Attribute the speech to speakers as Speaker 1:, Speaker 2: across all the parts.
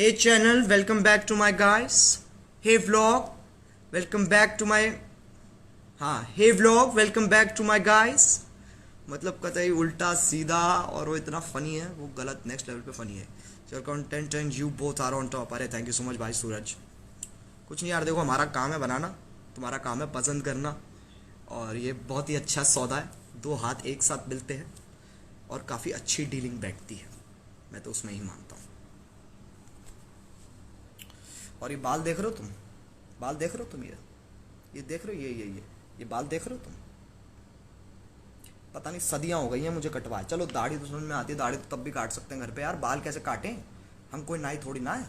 Speaker 1: Hey channel, welcome back to my guys. Hey vlog, welcome back to my hey vlog, welcome back to my guys. मतलब कतई उल्टा सीधा और वो इतना फनी है, वो गलत नेक्स्ट लेवल पे फनी है. Your content and you both are on top. अरे थैंक यू सो मच भाई सूरज. कुछ नहीं यार, देखो हमारा काम है बनाना, तुम्हारा काम है पसंद करना, और ये बहुत ही अच्छा सौदा है. दो हाथ एक साथ मिलते हैं और काफ़ी अच्छी डीलिंग बैठती है. मैं तो उसमें ही मानता हूँ. और ये बाल देख रहे हो तुम, बाल देख रहे हो तुम, ये देख रहे हो, ये बाल देख रहे हो तुम. पता नहीं सदियां हो गई हैं मुझे कटवाए. चलो दाढ़ी तो समझ में आती है, दाढ़ी तो तब भी काट सकते हैं घर पे यार. बाल कैसे काटें, हम कोई नाई थोड़ी ना है,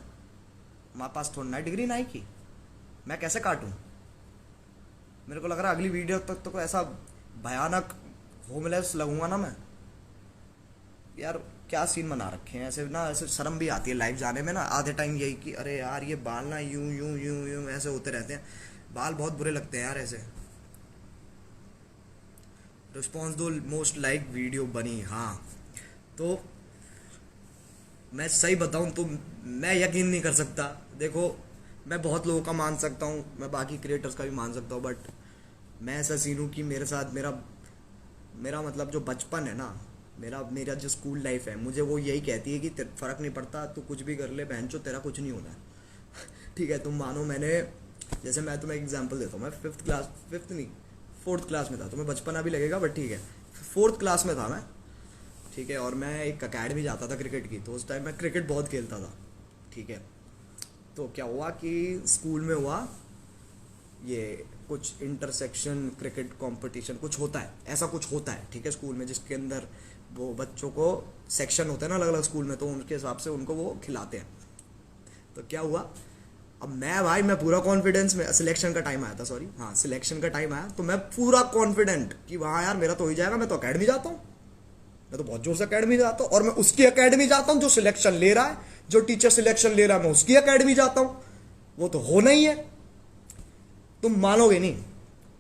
Speaker 1: हमारे पास थोड़ी ना डिग्री नाई की. मैं कैसे काटूं? मेरे को लग रहा है अगली वीडियो तक तो ऐसा भयानक होमलेस लगूंगा ना मैं. यार क्या सीन बना रखे हैं ऐसे ना, ऐसे शर्म भी आती है लाइव जाने में ना. आधे टाइम यही कि अरे यार ये बाल ना यूं यूं यूं यूं ऐसे होते रहते हैं. बाल बहुत बुरे लगते हैं यार ऐसे. रिस्पॉन्स दो, मोस्ट लाइक वीडियो बनी. हाँ तो मैं सही बताऊं तो मैं यकीन नहीं कर सकता. देखो मैं बहुत लोगों का मान सकता हूँ, मैं बाकी क्रिएटर्स का भी मान सकता हूँ, बट मैं ऐसा सीन हूँ कि मेरे साथ मेरा मेरा मतलब जो बचपन है ना, मेरा जो स्कूल लाइफ है, मुझे वो यही कहती है कि फ़र्क नहीं पड़ता, तू कुछ भी कर ले बहनचो, तेरा कुछ नहीं होना है. ठीक है, तुम मानो मैंने, जैसे मैं तुम्हें एग्जांपल देता हूँ. मैं फिफ्थ नहीं, 4th क्लास में था. तुम्हें बचपना भी लगेगा बट ठीक है, 4th क्लास में था मैं. ठीक है, और मैं एक अकेडमी जाता था क्रिकेट की, तो उस टाइम मैं क्रिकेट बहुत खेलता था. ठीक है, तो क्या हुआ कि स्कूल में हुआ ये कुछ इंटरसेक्शन क्रिकेट कंपटीशन कुछ होता है, ऐसा कुछ होता है. ठीक है, स्कूल में जिसके अंदर वो बच्चों को सेक्शन होते हैं ना अलग अलग स्कूल में, तो उनके हिसाब से उनको वो खिलाते हैं. तो क्या हुआ, अब मैं पूरा कॉन्फिडेंस में, सिलेक्शन का टाइम आया था, सॉरी हाँ सिलेक्शन का टाइम आया, तो मैं पूरा कॉन्फिडेंट कि वहाँ यार मेरा तो हो ही जाएगा, मैं तो अकेडमी जाता हूँ, मैं तो बहुत जोर से अकेडमी जाता हूँ, और मैं उसकी अकेडमी जाता हूँ जो सिलेक्शन ले रहा है, जो टीचर सिलेक्शन ले रहा है मैं उसकी अकेडमी जाता हूँ. वो तो होना ही है. तुम मानोगे नहीं,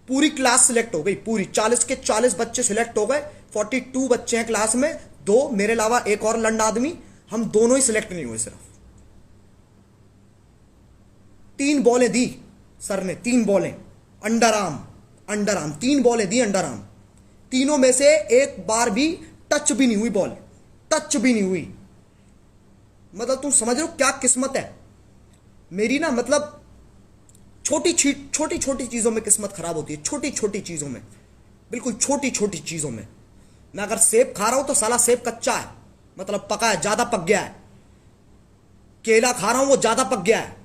Speaker 1: पूरी क्लास सिलेक्ट हो गई, पूरी 40 के 40 बच्चे सिलेक्ट हो गए. 42 बच्चे हैं क्लास में, 2 मेरे अलावा एक और लंड आदमी, हम दोनों ही सिलेक्ट नहीं हुए. सिर्फ 3 बॉलें दी सर ने, 3 बॉलें under arm 3 बॉलें the under arm. तीनों में से एक बार भी टच भी नहीं हुई बॉल, टच भी नहीं हुई. मतलब तुम समझ रहे हो क्या किस्मत है मेरी ना. मतलब छोटी छोटी चीजों में किस्मत खराब होती है, छोटी छोटी चीजों में, बिल्कुल छोटी छोटी चीजों में. मैं अगर सेब खा रहा हूं तो साला सेब कच्चा है, मतलब पका है, ज्यादा पक गया है. केला खा रहा हूं वो ज्यादा पक गया है.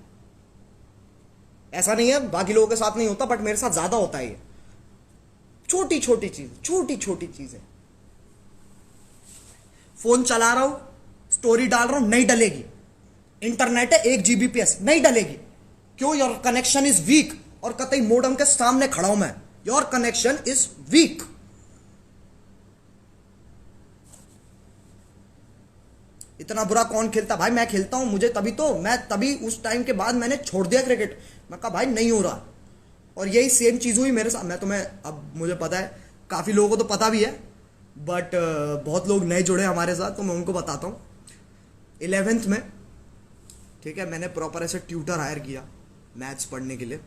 Speaker 1: ऐसा नहीं है बाकी लोगों के साथ नहीं होता, बट मेरे साथ ज्यादा होता है. ये छोटी छोटी चीजें. फोन चला रहा हूं, स्टोरी डाल रहा हूं, नहीं डलेगी. इंटरनेट है 1 Gbps, नहीं डलेगी. क्यों? Your connection is weak. और कतई मोडम के सामने खड़ा हूं मैं, योर कनेक्शन इज वीक. इतना बुरा कौन खेलता भाई? मैं खेलता हूं, मुझे तभी उस टाइम के बाद मैंने छोड़ दिया क्रिकेट. मैं कहा भाई नहीं हो रहा. और यही सेम चीज हुई मेरे साथ. मैं तुम्हें, अब मुझे पता है काफी लोगों को तो पता भी है, बट बहुत लोग नए जुड़े हमारे साथ, तो मैं उनको बताता हूं. 11th में, ठीक है, मैंने प्रॉपर ऐसे ट्यूटर हायर किया मैथ्स पढ़ने के लिए.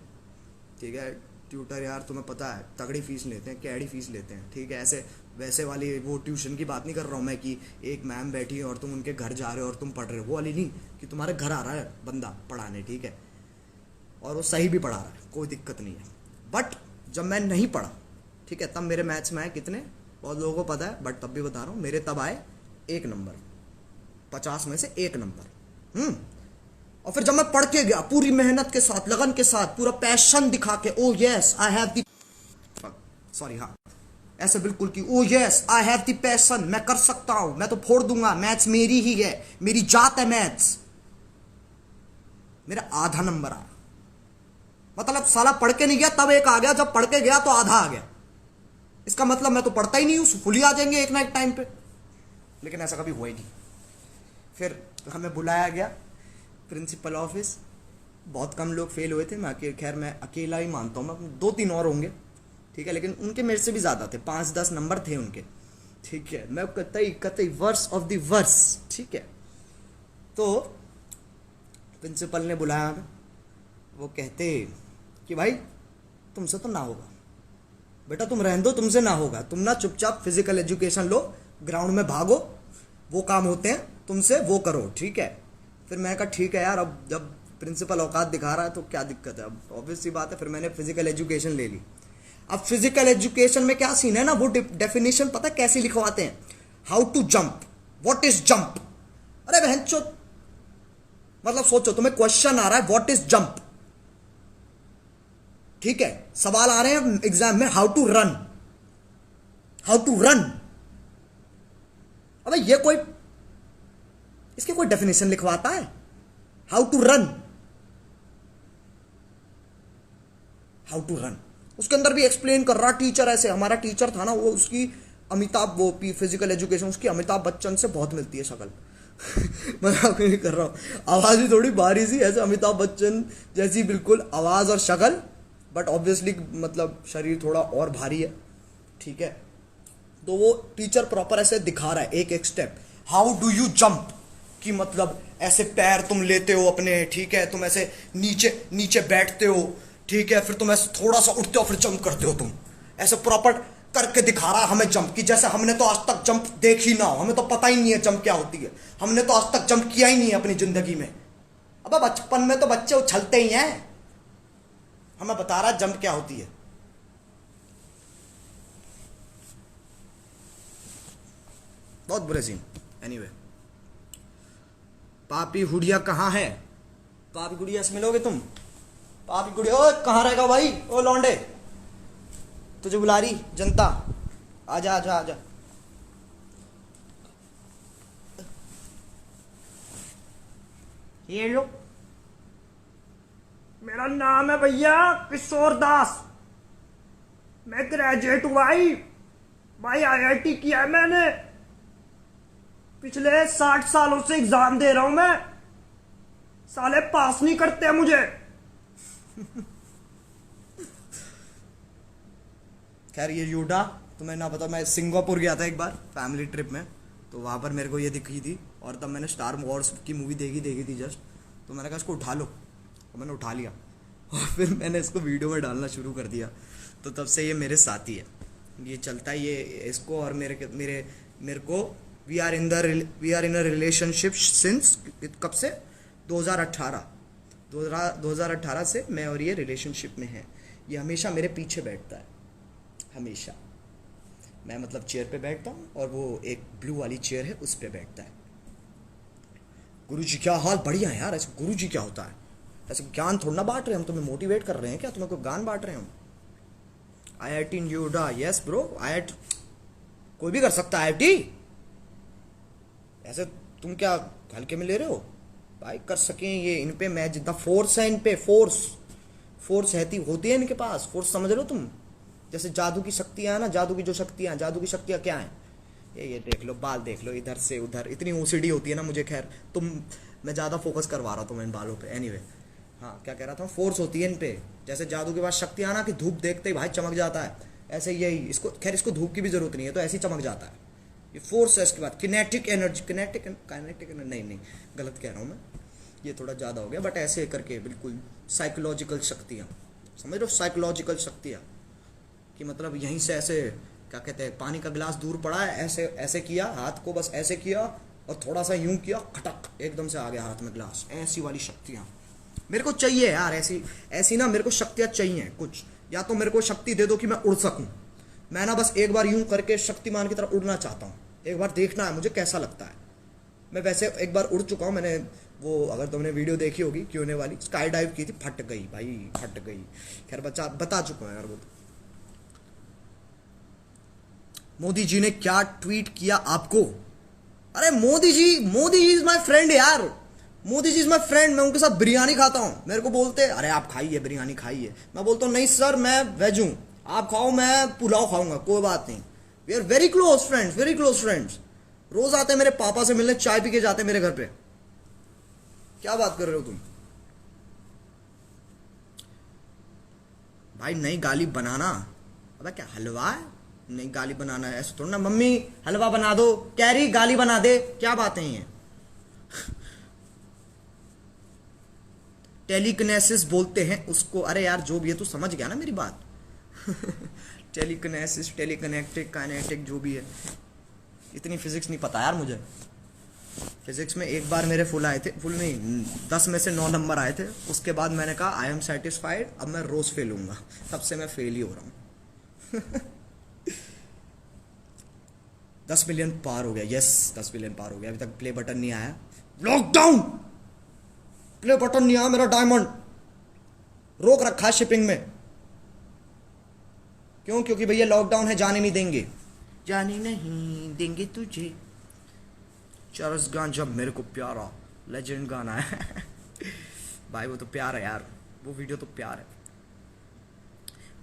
Speaker 1: ठीक है, ट्यूटर यार तुम्हें पता है तगड़ी फीस लेते हैं, कैडी फीस लेते हैं. ठीक है, ऐसे वैसे वाली वो ट्यूशन की बात नहीं कर रहा हूँ मैं कि एक मैम बैठी है और तुम उनके घर जा रहे हो और तुम पढ़ रहे हो, वो वाली नहीं, कि तुम्हारे घर आ रहा है बंदा पढ़ाने. ठीक है, और वो सही भी पढ़ा रहा है, कोई दिक्कत नहीं है. बट जब मैं नहीं पढ़ा, ठीक है, तब मेरे मैथ्स में आए कितने, बहुत लोगों को पता है, बट तब भी बता रहा हूँ, मेरे तब आए 1 नंबर, 50 में से 1 नंबर. और फिर जब मैं पढ़ के गया पूरी मेहनत के साथ, लगन के साथ, पूरा पैशन दिखा के, ओ yes I have the, sorry हाँ ऐसे बिल्कुल कि ओ yes I have the passion, मैं कर सकता हूं, मैं तो फोड़ दूंगा, मैथ्स मेरी ही है, मेरी जात है मैथ्स. मेरा आधा नंबर आया. मतलब साला पढ़ के नहीं गया तब 1 आ गया, जब पढ़ के गया तो आधा आ गया. इसका मतलब मैं तो पढ़ता ही नहीं हूं, फुली आ जाएंगे एक ना एक टाइम पे. लेकिन ऐसा कभी हुआ ही नहीं. फिर हमें बुलाया गया प्रिंसिपल ऑफिस. बहुत कम लोग फेल हुए थे, मैं अकेला ही मानता हूँ, मैं 2-3 और होंगे. ठीक है, लेकिन उनके मेरे से भी ज़्यादा थे, 5-10 नंबर थे उनके. ठीक है, मैं कतई वर्स ऑफ द वर्स. ठीक है, तो प्रिंसिपल ने बुलाया हमें। वो कहते कि भाई तुमसे तो ना होगा बेटा, तुम रहने दो, तुमसे ना होगा, तुम ना चुपचाप फिजिकल एजुकेशन लो, ग्राउंड में भागो, वो काम होते हैं तुमसे, वो करो, ठीक है। फिर मैंने कहा ठीक है यार, अब जब प्रिंसिपल औकात दिखा रहा है तो क्या दिक्कत है, अब ऑब्वियस सी बात है। फिर मैंने फिजिकल एजुकेशन ले ली। अब फिजिकल एजुकेशन में क्या सीन है ना, वो डेफिनेशन पता है कैसे लिखवाते हैं, how to jump, what is jump. अरे बहन चो, मतलब सोचो तुम्हें क्वेश्चन आ रहा है व्हाट इज जंप, ठीक है, सवाल आ रहे हैं एग्जाम में, how to run, how to run. अबे ये कोई, इसके कोई डेफिनेशन लिखवाता है, how to run, how to run. उसके अंदर भी एक्सप्लेन कर रहा टीचर ऐसे। हमारा टीचर था ना, वो उसकी अमिताभ, वो फिजिकल एजुकेशन, उसकी अमिताभ बच्चन से बहुत मिलती है शक्ल। मजाक नहीं कर रहा हूँ, आवाज भी थोड़ी भारी सी ऐसे अमिताभ बच्चन जैसी बिल्कुल आवाज और शक्ल, बट ऑब्वियसली मतलब शरीर थोड़ा और भारी है, ठीक है। तो वो टीचर प्रॉपर ऐसे दिखा रहा है एक एक step, how do you jump, कि मतलब ऐसे पैर तुम लेते हो अपने, ठीक है, तुम ऐसे नीचे नीचे बैठते हो, ठीक है, फिर तुम ऐसे थोड़ा सा उठते हो, फिर जंप करते हो, तुम ऐसे प्रॉपर करके दिखा रहा है हमें जंप की, जैसे हमने तो आज तक जंप देख ही ना हो, हमें तो पता ही नहीं है जंप क्या होती है, हमने तो आज तक जंप किया ही नहीं है अपनी जिंदगी में। अब बचपन में तो बच्चे उछलते ही हैं, हमें बता रहा है जंप क्या होती है। बहुत बुरे सीन। एनीवे, पापी हुडिया कहाँ है, पापी गुड़िया से मिलोगे तुम, पापी गुड़िया, ओ कहाँ रहेगा भाई, ओ लौंडे, तुझे बुला रही जनता, आजा आजा आजा। ये लो, मेरा नाम है भैया किशोर दास, मैं ग्रेजुएट हुआ ही भाई, आईआईटी किया है मैंने, पिछले 60 सालों से एग्जाम दे रहा हूं मैं, साले पास नहीं करते मुझे। खैर ये यूडा, तुम्हें ना पता, मैं सिंगापुर गया था एक बार फैमिली ट्रिप में, तो वहां पर मेरे को ये दिखी थी, और तब मैंने स्टार वॉर्स की मूवी देखी थी जस्ट, तो मैंने कहा इसको उठा लो, तो मैंने उठा लिया और फिर मैंने इसको वीडियो में डालना शुरू कर दिया। तो तब से ये मेरे साथी है, ये चलता है, ये इसको और मेरे को we are in a relationship since, कब से, 2018 से मैं और ये रिलेशनशिप में है। ये हमेशा मेरे पीछे बैठता है, हमेशा, मैं मतलब चेयर पे बैठता हूँ और वो एक ब्लू वाली चेयर है उस पे बैठता है। गुरुजी क्या हाल, बढ़िया है यार। ऐसे गुरुजी क्या होता है, ऐसे ज्ञान थोड़ा ना बांट रहे हैं हम, तुम्हें मोटिवेट कर रहे हैं क्या, तुम्हें कोई ज्ञान बांट रहे हैं हम। IIT इन यूडा, यस ब्रो, IIT कोई भी कर सकता है IIT, ऐसे तुम क्या हल्के में ले रहे हो भाई, कर सकें ये, इन पे मैं जितना फोर्स है, इन पे फोर्स होती है इनके पास, फोर्स समझ रहे हो तुम, जैसे जादू की शक्तियां है ना, जादू की शक्तियां क्या है, ये देख लो, बाल देख लो, इधर से उधर, इतनी OCD होती है ना मुझे। खैर मैं ज़्यादा फोकस करवा रहा था इन बालों पे। एनीवे, हाँ क्या कह रहा था, फोर्स होती है इन पे, जैसे जादू के बाद शक्तियां ना, कि धूप देखते ही भाई चमक जाता है, ऐसे यही इसको, खैर इसको धूप की भी जरूरत नहीं है, तो ऐसे ही चमक जाता है, ये फोर्स है। इसके बाद किनेटिक एनर्जी, किनेटिक नहीं गलत कह रहा हूँ मैं, ये थोड़ा ज़्यादा हो गया, बट ऐसे करके बिल्कुल साइकोलॉजिकल शक्तियाँ, समझ रहे हो, साइकोलॉजिकल शक्तियाँ, कि मतलब यहीं से ऐसे क्या कहते हैं, पानी का गिलास दूर पड़ा है, ऐसे किया, हाथ को बस ऐसे किया और थोड़ा सा यूं किया, खटक एकदम से आ गया हाथ में गिलास, ऐसी वाली शक्तियाँ मेरे को चाहिए यार। ऐसी ना मेरे को शक्तियाँ चाहिए कुछ, या तो मेरे को शक्ति दे दो कि मैं उड़ सकूँ, मैं ना बस एक बार यूं करके शक्तिमान की तरह उड़ना चाहता हूँ, एक बार देखना है मुझे कैसा लगता है। मैं वैसे एक बार उड़ चुका हूँ, मैंने वो, अगर तुमने वीडियो देखी होगी क्यों वाली, स्काई डाइव की थी, फट गई भाई, फट गई। खैर बता चुका हूँ यार वो। मोदी जी ने क्या ट्वीट किया आपको, अरे Modi ji is my friend यार, Modi ji is my friend, मैं उनके साथ बिरयानी खाता हूँ, मेरे को बोलते अरे आप खाइए बिरयानी खाइए, मैं बोलता हूँ नहीं सर मैं वेज हूँ, आप खाओ मैं पुलाव खाऊंगा, कोई बात नहीं। We are very close friends, रोज आते हैं मेरे पापा से मिलने, चाय पी के जाते हैं मेरे घर पे। क्या बात कर रहे हो तुम भाई, नई गाली बनाना, अबे क्या हलवा है, नई गाली बनाना है ऐसे थोड़ा ना, मम्मी हलवा बना दो, कैरी गाली बना दे, क्या बातें हैं ये। टेलीकिनेसिस बोलते हैं उसको। अरे यार जो भी है, तू समझ गया ना मेरी बात। टेलीकिनेसिस, टेलीकनेक्टिक, काइनेटिक, जो भी है। इतनी फिजिक्स नहीं पता यार मुझे। फिजिक्स में एक बार मेरे फुल आए थे, फुल नहीं, 10 में से 9 नंबर आए थे। उसके बाद मैंने कहा आई एम सेटिस्फाइड, अब मैं रोज फेल हूँगा। तब से मैं फेल ही हो रहा हूँ। 10 मिलियन पार हो गया। यस, 10 मिलियन पार हो गया। अभी तक प्ले बटन नहीं आया। लॉकडाउन, प्ले बटन नहीं आया मेरा। डायमंड रोक रखा है शिपिंग में। क्यों? क्योंकि भैया लॉकडाउन है, जाने नहीं देंगे, जाने नहीं देंगे तुझे। चार्ल्स गान जब मेरे को प्यारा, लेजेंड गाना है। भाई वो तो प्यार है यार, वो वीडियो तो प्यार है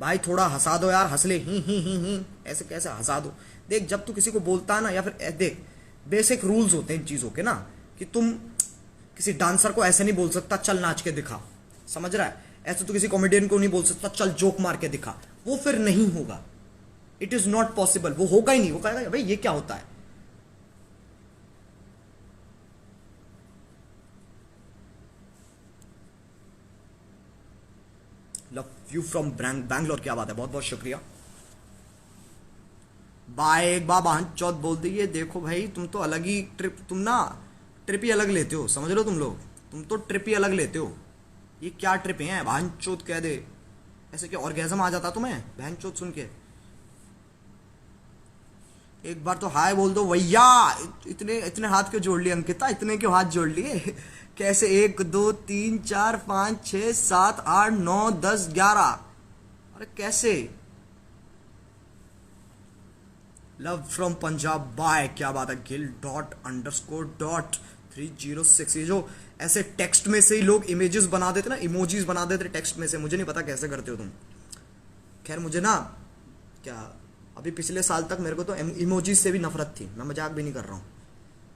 Speaker 1: भाई। थोड़ा हंसा दो यार, हंस ले। ही ऐसे कैसे हंसा दो। देख, जब तू किसी को बोलता है ना, या फिर देख, बेसिक रूल्स होते हैं इन चीज़ों के ना, कि तुम किसी डांसर को ऐसे नहीं बोल सकता चल नाच के दिखा, समझ रहा है? ऐसे तो किसी कॉमेडियन को नहीं बोल सकता चल जोक मार के दिखा। वो फिर नहीं होगा। It is not possible. वो होगा ही नहीं। वो कहेगा भाई ये क्या होता है। Love you from Bangalore. क्या बात है, बहुत बहुत शुक्रिया बाय। एक बार बहन चौथ बोल दी। ये देखो भाई, तुम तो अलग ही ट्रिप, तुम ना ट्रिप ही अलग लेते हो, समझ लो तुम लोग। तुम तो ट्रिप ही अलग लेते हो। ये क्या ट्रिप है? बहन चौथ कह दे ऐसे, क्या ऑर्गेजम आ जाता तुम्हें बहन चौथ सुन के? एक बार तो हाय बोल दो भैया। इतने इतने हाथ क्यों जोड़ लिए अंकिता? इतने क्यों हाथ जोड़ लिए? कैसे? 1 2 3 4 5 6 7 8 9 10 11। अरे कैसे? Love from Punjab bye. क्या बात है। गिल ._.306। ये जो ऐसे टेक्स्ट में से ही लोग इमेजेस बना देते ना, इमोजीज बना देते टेक्स्ट में से। मुझे नहीं पता कैसे करते हो तुम। खैर मुझे ना, क्या, अभी पिछले साल तक मेरे को तो इमोजीज से भी नफरत थी। मैं मजाक भी नहीं कर रहा हूँ।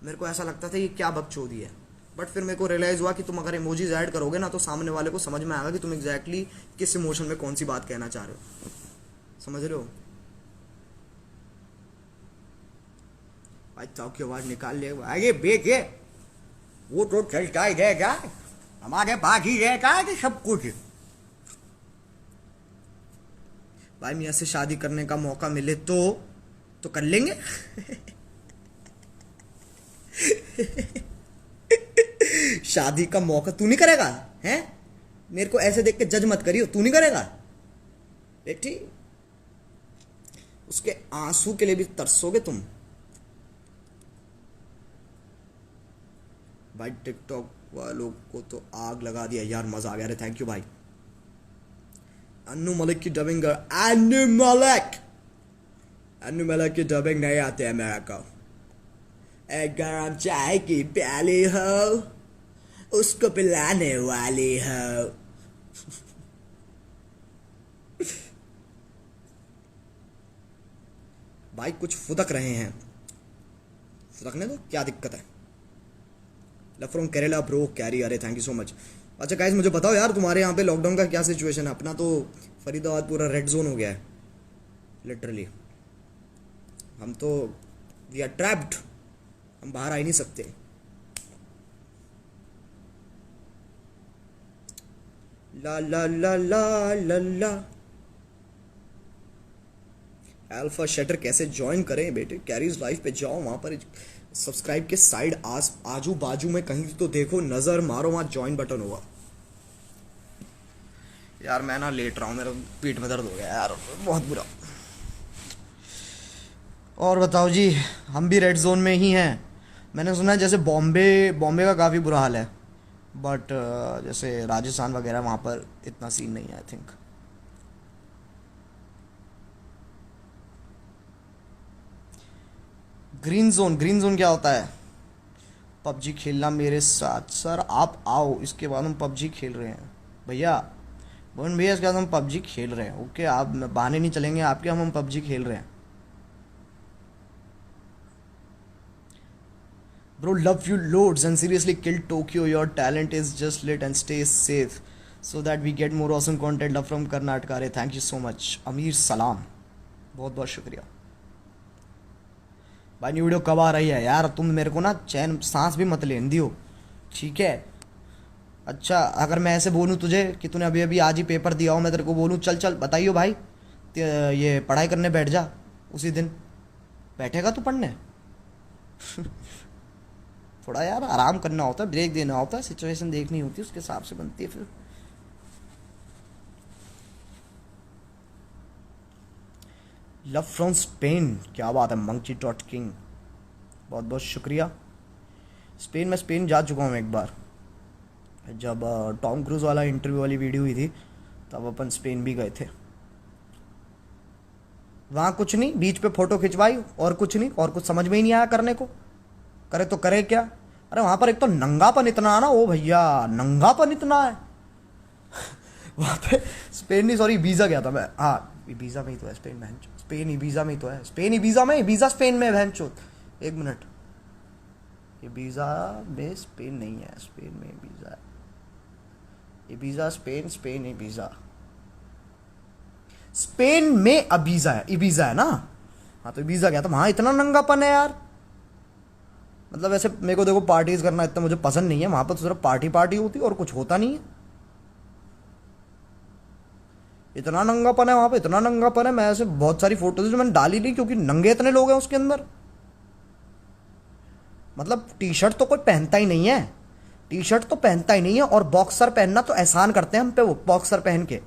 Speaker 1: मेरे को ऐसा लगता था ये क्या बकचोदी है। बट फिर मेरे को रियलाइज हुआ कि तुम अगर इमोजीज ऐड करोगे ना, तो सामने वाले को समझ में आएगा कि तुम एग्जैक्टली किस इमोशन में कौन सी बात कहना चाह रहे हो। समझ रहे हो? भाई चौक की आवाज निकाल ले आगे बेचे। वो तो चलता ही रहेगा, हमारे पास ही रहेगा कि सब कुछ। भाई मियाँ से शादी करने का मौका मिले तो कर लेंगे। शादी का मौका तू नहीं करेगा? हैं? मेरे को ऐसे देख के जज मत करियो। तू नहीं करेगा बेटी? उसके आंसू के लिए भी तरसोगे तुम। भाई टिकटॉक वालों को तो आग लगा दिया यार। मजा आ गया। थैंक यू भाई। अन्नू मलिक की डबिंग। अन्नू मलिक की डबिंग नहीं आती है मेरे को। एक गरम चाय की प्याली हो, उसको पिलाने वाली हो। भाई कुछ फुदक रहे हैं, फुदकने दो, क्या दिक्कत है। Love from Kerala bro carry. अरे थैंक यू सो मच। अच्छा गाइस, मुझे बताओ यार, तुम्हारे यहाँ पे लॉकडाउन का क्या सिचुएशन है? अपना तो फरीदाबाद पूरा रेड जोन हो गया है लिटरली। हम तो वी आर ट्रैप्ड, हम बाहर आ ही नहीं सकते। ला ला ला ला ला ला। अल्फा शटर कैसे ज्वाइन करें बेटे? कैरीज लाइफ पे जाओ, वहां पर सब्सक्राइब के साइड आजू बाजू में कहीं तो देखो, नजर मारो, वहां ज्वाइन बटन होगा। यार मैं ना लेट रहा हूँ, मेरा पीठ में दर्द हो गया यार, बहुत बुरा। और बताओ जी, हम भी रेड जोन में ही हैं। मैंने सुना है जैसे बॉम्बे का काफ़ी बुरा हाल है, बट जैसे राजस्थान वगैरह वहाँ पर इतना सीन नहीं है आई थिंक। ग्रीन जोन क्या होता है? पबजी खेलना मेरे साथ। सर आप आओ, इसके बाद हम पबजी खेल रहे हैं भैया। बोन भैया इसके बाद हम पबजी खेल रहे हैं। ओके, आप बहाने नहीं चलेंगे आपके, हम पबजी खेल रहे हैं। Bro, love you loads and seriously kill Tokyo. Your talent is just lit and stay safe so that we get more awesome content. Love from Karnataka. अरे thank you so much. अमीर सलाम, बहुत बहुत शुक्रिया भाई। न्यू वीडियो कब आ रही है यार? तुम मेरे को ना चैन सांस भी मत लेने दियो, ठीक है? अच्छा, अगर मैं ऐसे बोलूँ तुझे कि तूने अभी अभी आज ही पेपर दिया हो, मैं तेरे को बोलूँ चल चल बताइयो भाई, ये पढ़ाई करने बैठ जा, उसी दिन बैठेगा तू पढ़ने? थोड़ा यार आराम करना होता है, ब्रेक देना होता है, सिचुएशन देखनी होती है, उसके हिसाब से बनती है फिर। लव फ्रॉम स्पेन, क्या बात है मंकी डॉट किंग, बहुत बहुत शुक्रिया। स्पेन जा चुका हूँ एक बार, जब टॉम क्रूज वाला इंटरव्यू वाली वीडियो हुई थी तब अपन स्पेन भी गए थे। वहाँ कुछ नहीं, बीच पे फोटो खिंचवाई और कुछ नहीं, और कुछ समझ में ही नहीं आया करने को, करे तो करे क्या। अरे वहाँ पर एक तो नंगापन इतना है ना, ओ भैया नंगापन इतना है वहाँ पे। स्पेन नहीं, सॉरी वीज़ा गया था मैं, हाँ वीज़ा में ही तो है स्पेन, बहन चोद स्पेन ही वीज़ा में ही तो है, स्पेन ही वीज़ा में, वीज़ा स्पेन में, बहन चोद। एक मिनट, ये वीज़ा में स्पेन नहीं है, स्पेन में वीज़ा है, ये वीज़ा स्पेन, स्पेन ही वीज़ा, स्पेन में अबीज़ा है, इबीज़ा है ना। हाँ तो वीज़ा गया था, वहाँ इतना नंगापन है यार, मतलब ऐसे मेरे को देखो पार्टीज करना इतना मुझे पसंद नहीं है, वहाँ पर तो सिर्फ पार्टी पार्टी होती है और कुछ होता नहीं है। इतना नंगापन है वहाँ पे, इतना नंगापन है, मैं ऐसे बहुत सारी फोटोज जो मैंने डाली नहीं क्योंकि नंगे इतने लोग हैं उसके अंदर। मतलब टी शर्ट तो कोई पहनता ही नहीं है, टी शर्ट तो पहनता ही नहीं है, और बॉक्सर पहनना तो एहसान करते हैं हम पे, वो बॉक्सर पहन के।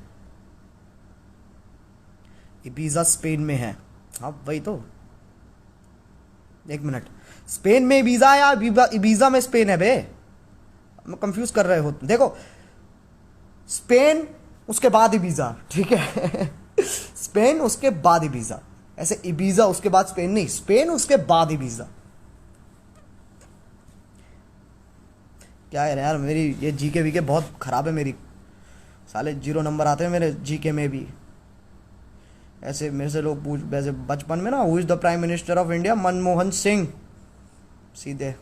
Speaker 1: इबीजा स्पेन में है, हाँ वही तो। एक मिनट, स्पेन में इबीजा या इबीजा में स्पेन है बे, मैं कंफ्यूज कर रहे हो देखो, स्पेन उसके बाद इबीजा, ठीक है स्पेन उसके बाद इबीजा, ऐसे इबीजा उसके बाद स्पेन नहीं, स्पेन उसके बाद इबीजा। क्या है यार, मेरी ये जीके वीके बहुत खराब है मेरी, साले 0 नंबर आते हैं मेरे जीके में भी। ऐसे मेरे से लोग पूछ, वैसे बचपन में ना, who is the prime minister of India, Manmohan Singh, सीधे,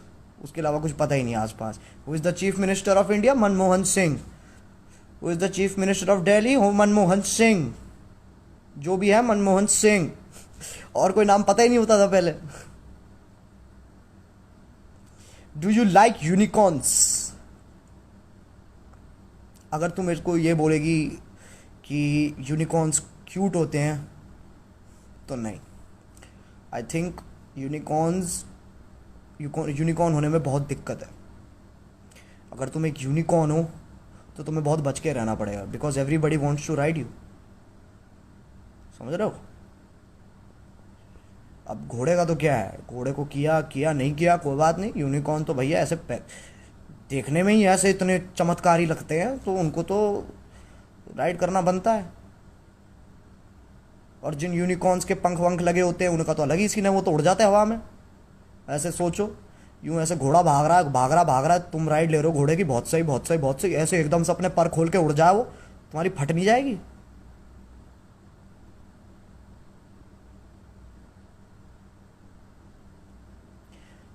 Speaker 1: उसके अलावा कुछ पता ही नहीं आसपास। Who is the chief minister of India, Manmohan Singh. Who is the chief minister of Delhi, हो मनमोहन सिंह, जो भी है मनमोहन सिंह, और कोई नाम पता ही नहीं होता था पहले। Do you like unicorns? अगर तुम मेरे को ये बोलेगी कि यूनिकॉर्न्स क्यूट होते हैं तो नहीं, आई थिंक यूनिकॉर्न्स, यूनिकॉर्न होने में बहुत दिक्कत है। अगर तुम एक यूनिकॉर्न हो तो तुम्हें बहुत बच के रहना पड़ेगा, because everybody wants to ride you, समझ रहे हो। अब घोड़े का तो क्या है, घोड़े को किया किया नहीं किया कोई बात नहीं, यूनिकॉर्न तो भैया ऐसे देखने में ही ऐसे इतने चमत्कारी लगते हैं, तो उनको तो राइड करना बनता है। और जिन यूनिकॉर्न्स के पंख वंख लगे होते हैं उनका तो अलग ही सीन है, वो तो उड़ जाते हैं हवा में। ऐसे सोचो, यूं ऐसे घोड़ा भाग रहा है भाग रहा भाग रहा है, तुम राइड ले रहे हो घोड़े की, बहुत सही बहुत सही बहुत सही, ऐसे एकदम से अपने पर खोल के उड़ जाए वो, तुम्हारी फट नहीं जाएगी।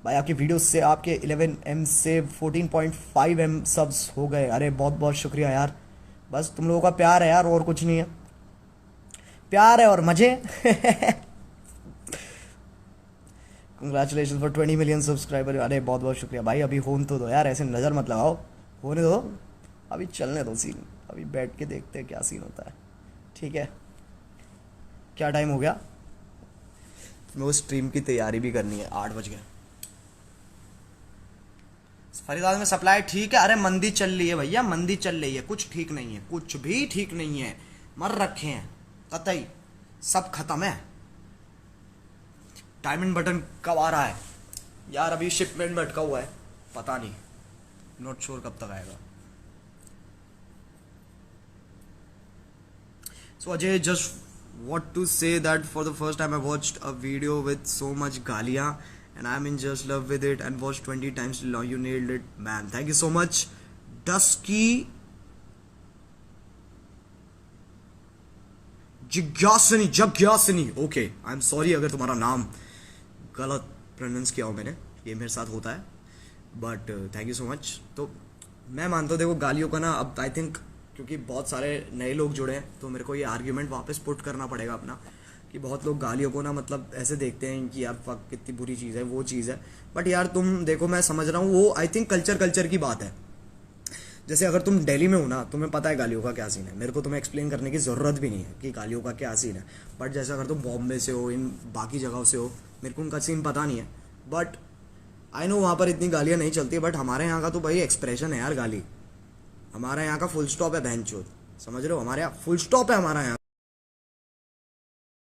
Speaker 1: भाई आपकी वीडियो से आपके 11M से 14.5M सब्स हो गए, अरे बहुत बहुत शुक्रिया यार, बस तुम लोगों का प्यार है यार, और कुछ नहीं है, प्यार है और मजे कंग्रेचुलेशन फॉर 20 मिलियन सब्सक्राइबर, अरे बहुत बहुत शुक्रिया भाई, अभी होने तो दो यार, ऐसे नज़र मत लगाओ, होने दो, अभी चलने दो सीन, अभी बैठ के देखते हैं क्या सीन होता है, ठीक है। क्या टाइम हो गया, मैं वो स्ट्रीम की तैयारी भी करनी है, 8 बज गए। फरीदाबाद में सप्लाई ठीक है, अरे मंदी चल रही है भैया, मंदी चल रही है, कुछ ठीक नहीं है, कुछ भी ठीक नहीं है, मर रखे हैं कतई, सब खत्म है। डायमंड बटन कब आ रहा है यार, अभी शिपमेंट में अटका हुआ है, पता नहीं, नॉट श्योर कब तक आएगा। So Ajay, just what to say that for the first time I watched a video with so much galia and I'm in just love with it and watched 20 times till now. You nailed it man, thank you so much. Dusky Jigyasani okay, I am sorry अगर तुम्हारा नाम गलत pronounce किया हो मैंने, ये मेरे साथ होता है, but thank you so much. तो मैं मानता हूँ देखो गालियों का ना, अब आई थिंक क्योंकि बहुत सारे नए लोग जुड़े हैं तो मेरे को ये आर्ग्यूमेंट वापस पुट करना पड़ेगा अपना, कि बहुत लोग गालियों को ना मतलब ऐसे देखते हैं कि यार फक कितनी बुरी चीज़ है, वो चीज़ है, बट यार तुम देखो मैं समझ रहा हूँ वो आई थिंक कल्चर की बात है। जैसे अगर तुम दिल्ली में हो ना, तुम्हें पता है गालियों का क्या सीन है, मेरे को तुम्हें एक्सप्लेन करने की ज़रूरत भी नहीं है कि गालियों का क्या सीन है। बट जैसे अगर तुम बॉम्बे से हो, इन बाकी जगहों से हो, मेरे को उनका सीन पता नहीं है, बट आई नो वहाँ पर इतनी गालियाँ नहीं चलती। बट हमारे यहाँ का तो भाई एक्सप्रेशन है यार गाली, हमारे यहाँ का फुल स्टॉप है बहनचोद, समझ रहे हो, हमारे यहाँ फुल स्टॉप है हमारा यहाँ।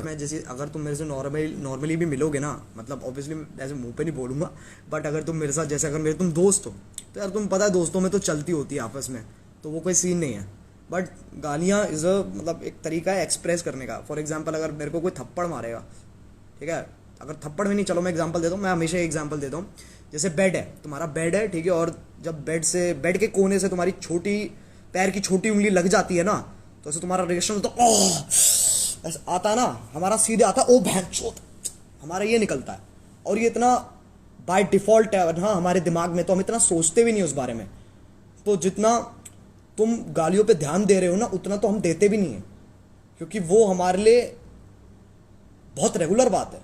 Speaker 1: मैं जैसे अगर तुम मेरे से नॉर्मली भी मिलोगे ना, मतलब ऑब्वियसली ऐसे मुंह पे नहीं बोलूंगा, बट अगर तुम मेरे साथ जैसे अगर मेरे तुम दोस्त हो, तो यार तुम पता है दोस्तों में तो चलती होती है आपस में, तो वो कोई सीन नहीं है। बट गालियाँ इज़ अ मतलब एक तरीका है एक्सप्रेस करने का। फॉर एग्जाम्पल अगर मेरे को कोई थप्पड़ मारेगा, ठीक है, अगर थप्पड़ में नहीं, चलो मैं एग्जाम्पल देता हूँ, मैं हमेशा एग्जाम्पल देता हूँ। जैसे बेड है, तुम्हारा बेड है, ठीक है, और जब बेड के कोने से तुम्हारी छोटी पैर की छोटी उंगली लग जाती है ना, तो ऐसे तुम्हारा रिएक्शन होता है, ओह ऐसा आता है ना, हमारा सीधे आता है ओ भैंचोद, हमारा ये निकलता है। और ये इतना बाय डिफॉल्ट है ना हमारे दिमाग में, तो हम इतना सोचते भी नहीं उस बारे में। तो जितना तुम गालियों पे ध्यान दे रहे हो ना, उतना तो हम देते भी नहीं है, क्योंकि वो हमारे लिए बहुत रेगुलर बात है।